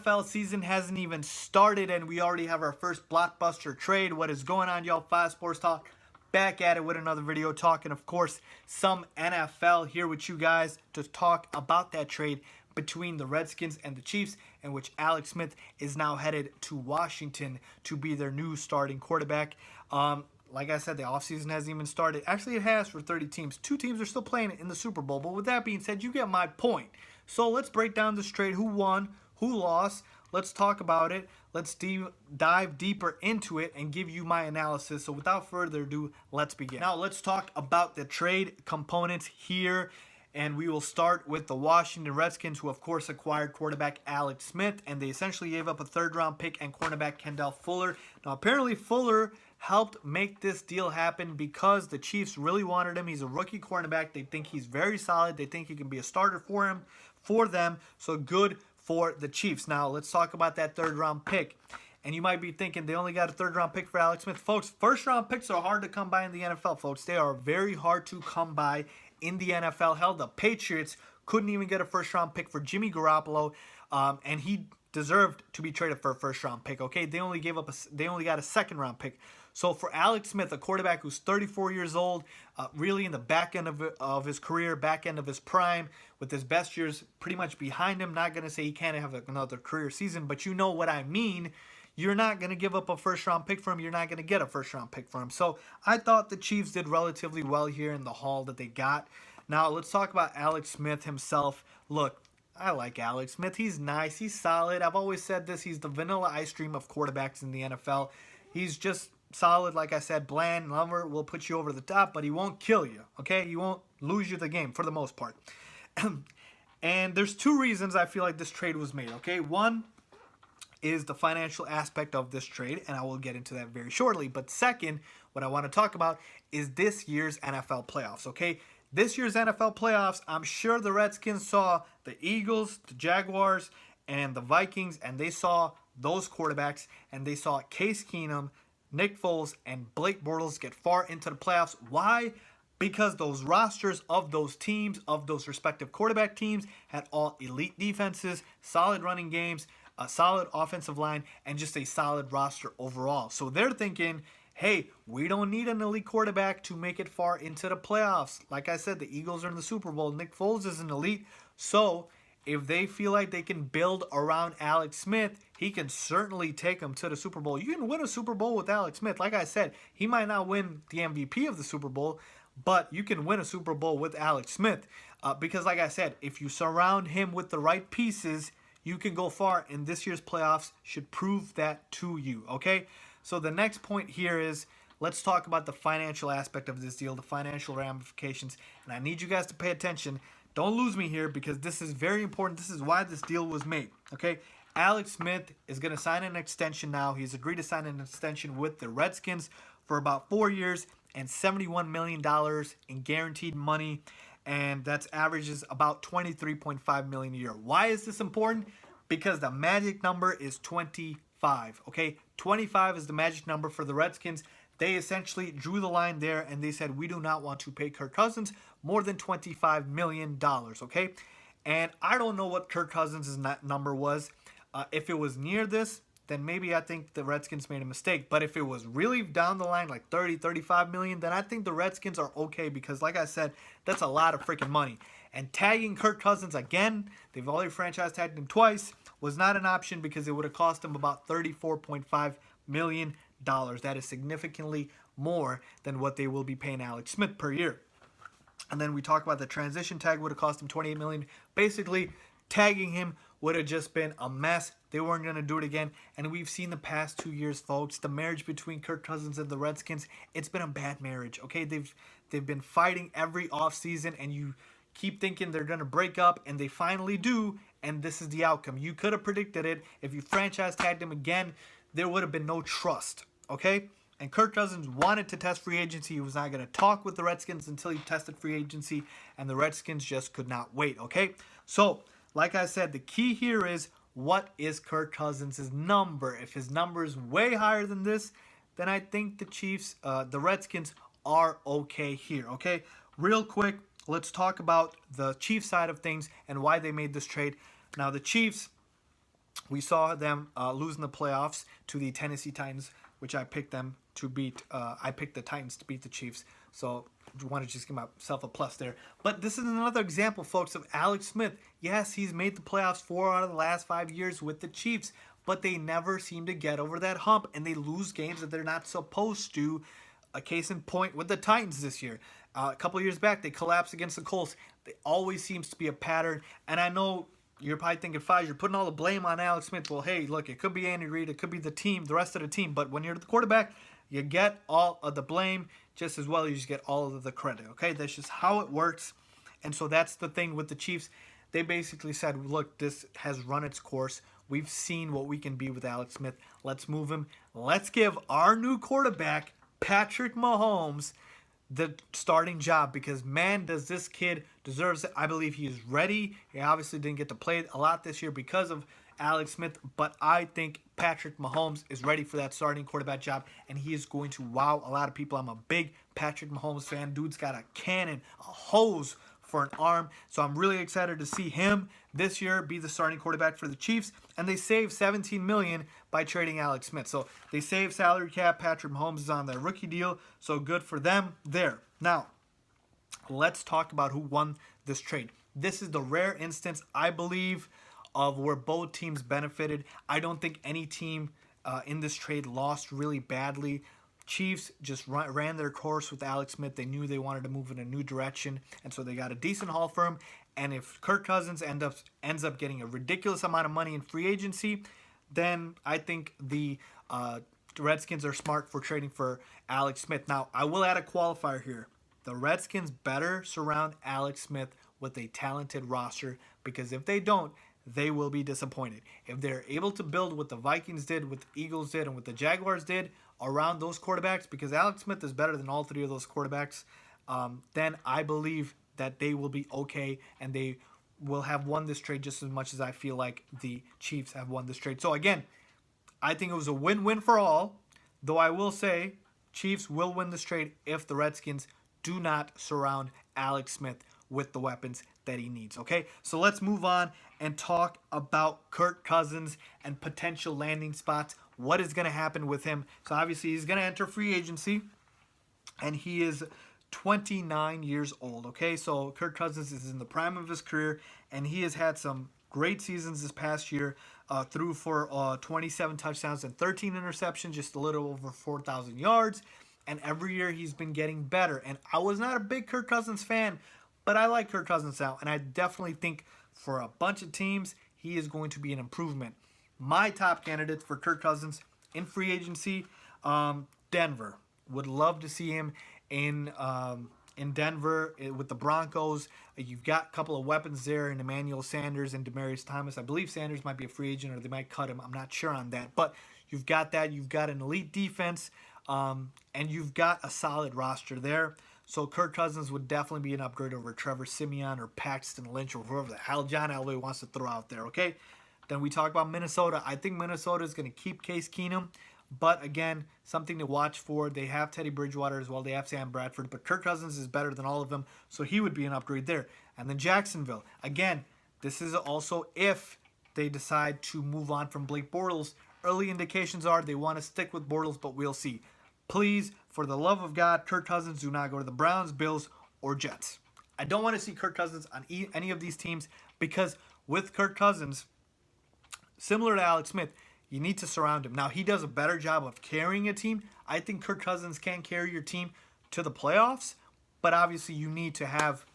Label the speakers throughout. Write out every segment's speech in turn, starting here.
Speaker 1: NFL season hasn't even started and we already have our first blockbuster trade. What is going on, y'all? Five Sports Talk, back at it with another video talking, of course, some NFL here with you guys to talk about that trade between the Redskins and the Chiefs, in which Alex Smith is now headed to Washington to be their new starting quarterback. Like I said, the offseason hasn't even started. Actually, it has for 30 teams. 2 teams are still playing in the Super Bowl. But with that being said, you get my point. So let's break down this trade. Who won? Who lost? Let's talk about it. Let's dive deeper into it and give you my analysis. So without further ado, let's begin. Now let's talk about the trade components here. And we will start with the Washington Redskins, who of course acquired quarterback Alex Smith. And they essentially gave up a 3rd-round pick and cornerback Kendall Fuller. Now apparently Fuller helped make this deal happen because the Chiefs really wanted him. He's a rookie cornerback. They think he's very solid. They think he can be a starter for them. So good for the Chiefs. Now let's talk about that 3rd-round pick. And you might be thinking they only got a 3rd-round pick for Alex Smith. Folks, 1st-round picks are hard to come by in the NFL, folks. They are very hard to come by in the NFL. Hell, the Patriots couldn't even get a 1st-round pick for Jimmy Garoppolo, and he deserved to be traded for a 1st-round pick. Okay, they only got a 2nd-round pick. So for Alex Smith, a quarterback who's 34 years old, really in the back end of his career, back end of his prime, with his best years pretty much behind him. Not gonna say he can't have another career season, but you know what I mean. You're not going to give up a 1st-round pick for him. You're not going to get a 1st-round pick for him. So I thought the Chiefs did relatively well here in the haul that they got. Now let's talk about Alex Smith himself. Look, I like Alex Smith. He's nice. He's solid. I've always said this. He's the vanilla ice cream of quarterbacks in the NFL. He's just solid, like I said, bland. Lover will put you over the top, but he won't kill you, okay? He won't lose you the game for the most part. And there's 2 reasons I feel like this trade was made, okay? One is the financial aspect of this trade, and I will get into that very shortly. But second, what I want to talk about is this year's NFL playoffs, okay? This year's NFL playoffs, I'm sure the Redskins saw the Eagles, the Jaguars, and the Vikings, and they saw those quarterbacks, and they saw Case Keenum, Nick Foles, and Blake Bortles get far into the playoffs. Why? Because those rosters of those teams, of those respective quarterback teams, had all elite defenses, solid running games, a solid offensive line, and just a solid roster overall. So they're thinking, hey, we don't need an elite quarterback to make it far into the playoffs. Like I said, the Eagles are in the Super Bowl. Nick Foles is an elite. So if they feel like they can build around Alex Smith, he can certainly take them to the Super Bowl. You can win a Super Bowl with Alex Smith. Like I said, he might not win the MVP of the Super Bowl, but you can win a Super Bowl with Alex Smith. Because like I said, if you surround him with the right pieces, you can go far, and this year's playoffs should prove that to you, okay? So the next point here is, let's talk about the financial aspect of this deal, the financial ramifications, and I need you guys to pay attention. Don't lose me here because this is very important. This is why this deal was made, okay? Alex Smith is going to sign an extension now. He's agreed to sign an extension with the Redskins for about 4 years and $71 million in guaranteed money. And that's averages about $23.5 million a year. Why is this important? Because the magic number is 25, okay? 25 is the magic number for the Redskins. They essentially drew the line there, and they said, we do not want to pay Kirk Cousins more than $25 million, okay? And I don't know what Kirk Cousins' number was. If it was near this, then maybe I think the Redskins made a mistake. But if it was really down the line, like 30, 35 million, then I think the Redskins are okay because, like I said, that's a lot of freaking money. And tagging Kirk Cousins again, they've already franchise tagged him twice, was not an option because it would have cost them about $34.5 million. That is significantly more than what they will be paying Alex Smith per year. And then we talk about the transition tag would have cost them $28 million. Basically, tagging him would have just been a mess. They weren't going to do it again. And we've seen the past 2 years, folks, the marriage between Kirk Cousins and the Redskins, it's been a bad marriage, okay? They've been fighting every offseason, and you keep thinking they're going to break up, and they finally do, and this is the outcome. You could have predicted it. If you franchise tagged him again, there would have been no trust, okay? And Kirk Cousins wanted to test free agency. He was not going to talk with the Redskins until he tested free agency, and the Redskins just could not wait, okay? So, like I said, the key here is, what is Kirk Cousins' number? If his number is way higher than this, then I think the Chiefs, the Redskins are okay here, okay? Real quick, let's talk about the Chiefs side of things and why they made this trade. Now, the Chiefs, We saw them lose in the playoffs to the Tennessee Titans, which I picked them to beat. I picked the Titans to beat the Chiefs. So I want to just give myself a plus there. But this is another example, folks, of Alex Smith. Yes, he's made the playoffs 4 out of the last 5 years with the Chiefs, but they never seem to get over that hump, and they lose games that they're not supposed to. A case in point with the Titans this year. A couple years back, they collapsed against the Colts. It always seems to be a pattern, and I know you're probably thinking, Faiz, you're putting all the blame on Alex Smith. Well, hey, look, it could be Andy Reid, it could be the team, the rest of the team. But when you're the quarterback, you get all of the blame just as well as you just get all of the credit. Okay, that's just how it works. And so that's the thing with the Chiefs. They basically said, look, this has run its course. We've seen what we can be with Alex Smith. Let's move him. Let's give our new quarterback, Patrick Mahomes, the starting job, because man, does this kid deserves it. I believe he is ready. He obviously didn't get to play a lot this year because of Alex Smith, but I think Patrick Mahomes is ready for that starting quarterback job, and he is going to wow a lot of people. I'm a big Patrick Mahomes fan. Dude's got a cannon, a hose for an arm, so I'm really excited to see him this year be the starting quarterback for the Chiefs. And they saved $17 million by trading Alex Smith, so they saved salary cap. Patrick Mahomes is on their rookie deal, so good for them there. Now let's talk about who won this trade. This is the rare instance, I believe, of where both teams benefited. I don't think any team in this trade lost really badly. Chiefs just ran their course with Alex Smith. They knew they wanted to move in a new direction, and so they got a decent haul for him. And if Kirk Cousins ends up getting a ridiculous amount of money in free agency, then I think the Redskins are smart for trading for Alex Smith. Now, I will add a qualifier here. The Redskins better surround Alex Smith with a talented roster, because if they don't, they will be disappointed. If they're able to build what the Vikings did, what the Eagles did, and what the Jaguars did around those quarterbacks, because Alex Smith is better than all 3 of those quarterbacks, then I believe that they will be okay, and they will have won this trade just as much as I feel like the Chiefs have won this trade. So again, I think it was a win-win for all, though I will say Chiefs will win this trade if the Redskins do not surround Alex Smith with the weapons that he needs. Okay, so let's move on and talk about Kirk Cousins and potential landing spots. What is going to happen with him? So obviously he's going to enter free agency, and he is 29 years old. Okay, so Kirk Cousins is in the prime of his career, and he has had some great seasons this past year. Threw for 27 touchdowns and 13 interceptions, just a little over 4,000 yards. And every year he's been getting better. And I was not a big Kirk Cousins fan, but I like Kirk Cousins now. And I definitely think for a bunch of teams, he is going to be an improvement. My top candidates for Kirk Cousins in free agency, Denver. Would love to see him in Denver with the Broncos. You've got a couple of weapons there in Emmanuel Sanders and Demaryius Thomas. I believe Sanders might be a free agent, or they might cut him. I'm not sure on that. But you've got that. You've got an elite defense, and you've got a solid roster there. So Kirk Cousins would definitely be an upgrade over Trevor Siemian or Paxton Lynch or whoever the hell John Elway wants to throw out there, okay? Then we talk about Minnesota. I think Minnesota is going to keep Case Keenum. But again, something to watch for. They have Teddy Bridgewater as well. They have Sam Bradford. But Kirk Cousins is better than all of them, so he would be an upgrade there. And then Jacksonville. Again, this is also if they decide to move on from Blake Bortles. Early indications are they want to stick with Bortles, but we'll see. Please, for the love of God, Kirk Cousins, do not go to the Browns, Bills, or Jets. I don't want to see Kirk Cousins on any of these teams, because with Kirk Cousins, similar to Alex Smith, you need to surround him. Now, he does a better job of carrying a team. I think Kirk Cousins can carry your team to the playoffs, but obviously you need to have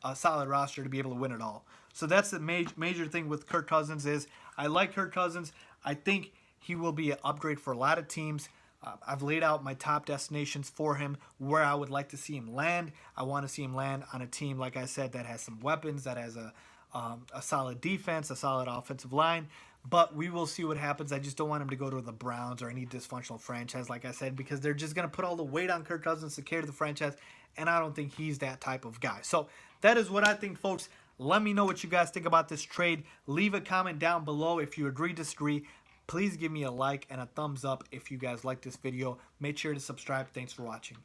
Speaker 1: a solid roster to be able to win it all. So that's the major thing with Kirk Cousins is I like Kirk Cousins. I think he will be an upgrade for a lot of teams. I've laid out my top destinations for him, where I would like to see him land. I want to see him land on a team, like I said, that has some weapons, that has a solid defense, a solid offensive line. But we will see what happens. I just don't want him to go to the Browns or any dysfunctional franchise, like I said, because they're just going to put all the weight on Kirk Cousins to carry the franchise, and I don't think he's that type of guy. So that is what I think, folks. Let me know what you guys think about this trade. Leave a comment down below if you agree, disagree. Please give me a like and a thumbs up if you guys like this video. Make sure to subscribe. Thanks for watching.